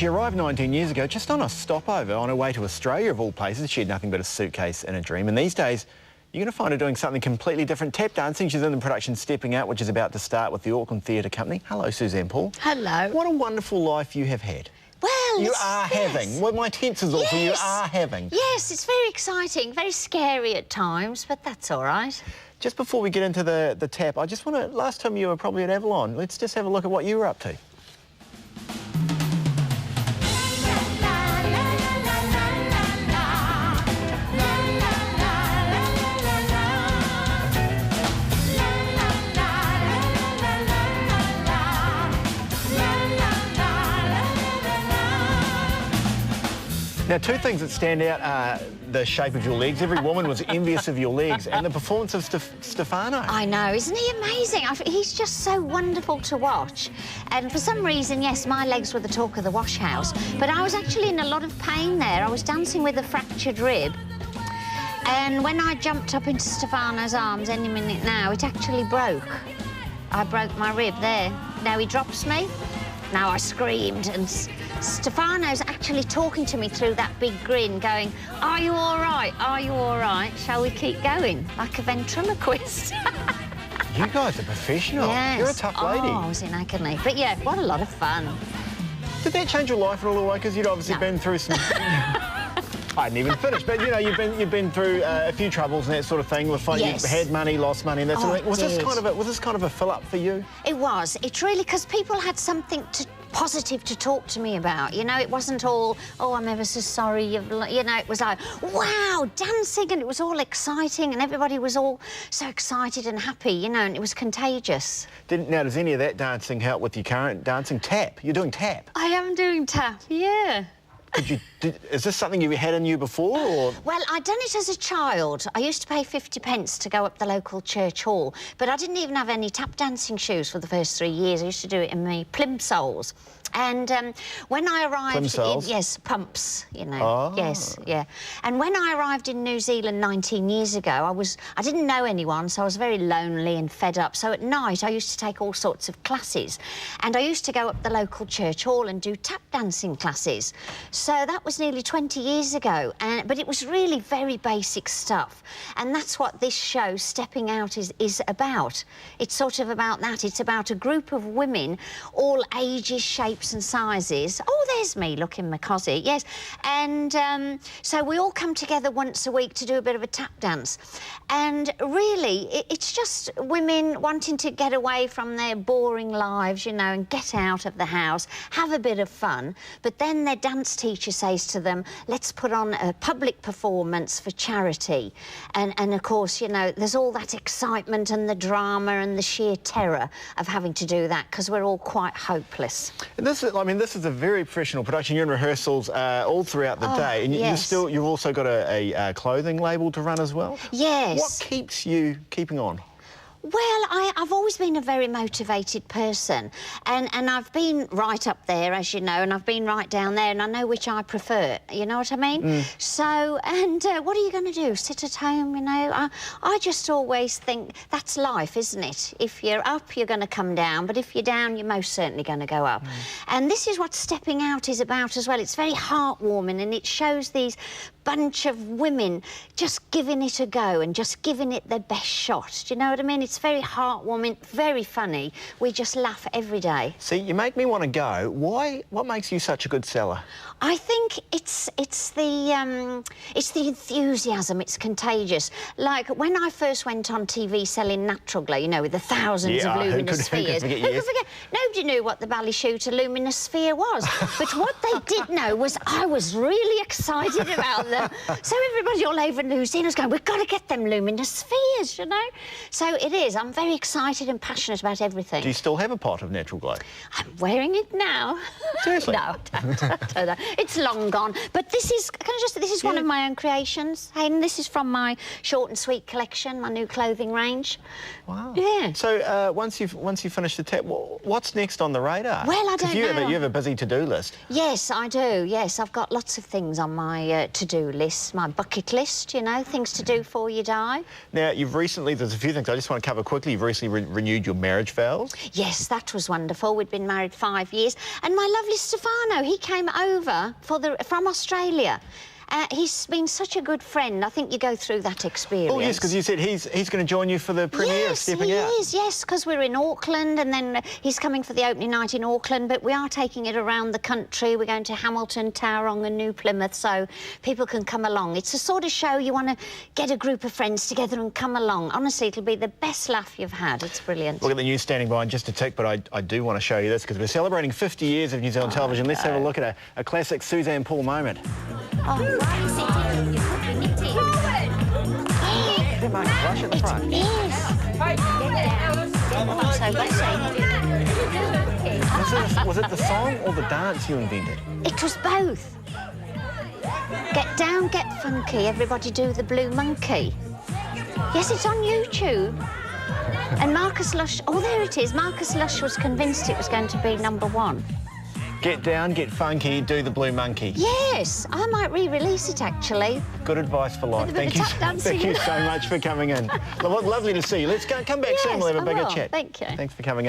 She arrived 19 years ago just on a stopover on her way to Australia, of all places. She had nothing but a suitcase and a dream. And these days, you're going to find her doing something completely different. Tap dancing. She's in the production Stepping Out, which is about to start with the Auckland Theatre Company. Hello, Suzanne Paul. Hello. What a wonderful life you have had. Well, you are having. Well, my tense is awful. You are having. Yes, it's very exciting, very scary at times, but that's all right. Just before we get into the tap, I just want to... Last time you were probably at Avalon. Let's just have a look at what you were up to. Now, two things that stand out are the shape of your legs. Every woman was envious of your legs, and the performance of Stefano. I know, isn't he amazing? He's just so wonderful to watch. And for some reason, yes, my legs were the talk of the wash house, but I was actually in a lot of pain there. I was dancing with a fractured rib, and when I jumped up into Stefano's arms any minute now, it actually broke. I broke my rib there. Now he drops me. Now I screamed, and Stefano's actually talking to me through that big grin, going, "Are you all right? Are you all right? Shall we keep going?" Like a ventriloquist. You guys are professional. Yes. You're a tough lady. Oh, I was in agony. But yeah, what a lot of fun. Did that change your life in a little way? Because you'd obviously been through some... I hadn't even finished, but, you know, you've been through a few troubles and that sort of thing. With fun. Yes. You had money, lost money, and that sort of thing. Was this kind of a fill-up for you? It was. It's really because people had something positive to talk to me about. You know, it wasn't all, "Oh, I'm ever so sorry." You know, it was like, wow, dancing, and it was all exciting, and everybody was all so excited and happy, you know, and it was contagious. Now, does any of that dancing help with your current dancing? Tap. You're doing tap. I am doing tap, yeah. Is this something you had in you before, or...? Well, I'd done it as a child. I used to pay 50 pence to go up the local church hall, but I didn't even have any tap dancing shoes for the first 3 years. I used to do it in my plimsolls. And when I arrived... Yes, pumps, you know. Oh. Yes, yeah. And when I arrived in New Zealand 19 years ago, I didn't know anyone, so I was very lonely and fed up. So at night, I used to take all sorts of classes. And I used to go up the local church hall and do tap dancing classes. So that was nearly 20 years ago, but it was really very basic stuff. And that's what this show, Stepping Out, is about. It's sort of about that. It's about a group of women, all ages, shapes and sizes. Oh, there's me looking my cosy, yes. And so we all come together once a week to do a bit of a tap dance. And really, it's just women wanting to get away from their boring lives, you know, and get out of the house, have a bit of fun. But then their dance teacher says to them, "Let's put on a public performance for charity." And of course, you know, there's all that excitement and the drama and the sheer terror of having to do that because we're all quite hopeless. And this is a very professional production. You're in rehearsals all throughout the day, and yes. you've also got a clothing label to run as well. Yes. What keeps you keeping on? Well, I've always been a very motivated person, and I've been right up there, as you know, and I've been right down there, and I know which I prefer, you know what I mean? So, and what are you going to do, sit at home, you know? I just always think that's life, isn't it? If you're up, you're going to come down, but if you're down, you're most certainly going to go up. And this is what Stepping Out is about as well. It's very heartwarming, and it shows these bunch of women just giving it a go and just giving it their best shot. Do you know what I mean? It's very heartwarming, very funny. We just laugh every day. See, you make me want to go. Why? What makes you such a good seller? I think it's the enthusiasm. It's contagious. Like when I first went on TV selling natural glow, you know, with the thousands of luminous spheres. Who could forget? Nobody knew what the Ballyshooter luminous sphere was. But what they did know was I was really excited about them. So everybody all over New Zealand was going, "We've got to get them luminous spheres," you know. So it is. I'm very excited and passionate about everything. Do you still have a pot of natural glow? I'm wearing it now. Seriously? No, don't. It's long gone. But this is, this is one of my own creations, Hayden. This is from my Short and Sweet collection, my new clothing range. Wow. Yeah. So once you finish the tap, what's next on the radar? Well, I don't know. You have a busy to-do list. Yes, I do. Yes, I've got lots of things on my to-do list, my bucket list, you know, things to do before you die. Now, there's a few things I just want to cover quickly. You've recently renewed your marriage vows. Yes, that was wonderful. We'd been married 5 years. And my lovely Stefano, he came over from Australia. He's been such a good friend. I think you go through that experience. Oh, yes, because you said he's going to join you for the premiere of Stepping Out. Yes, because we're in Auckland, and then he's coming for the opening night in Auckland, but we are taking it around the country. We're going to Hamilton, Tauranga and New Plymouth, so people can come along. It's the sort of show you want to get a group of friends together and come along. Honestly, it'll be the best laugh you've had. It's brilliant. Look at the news standing by, and just a tick, but I do want to show you this, because we're celebrating 50 years of New Zealand television. Let's have a look at a classic Suzanne Paul moment. Oh, There, Marcus, rush at the front. Was it the song or the dance you invented? It was both. Get down, get funky, everybody do the blue monkey. Yes, it's on YouTube. And Marcus Lush, oh, there it is. Marcus Lush was convinced it was going to be #1. Get down, get funky, do the blue monkey. Yes, I might re-release it, actually. Good advice for life. Thank you So much for coming in. Lovely to see you. Let's come back soon. We'll have a bigger chat. Thank you. Thanks for coming in.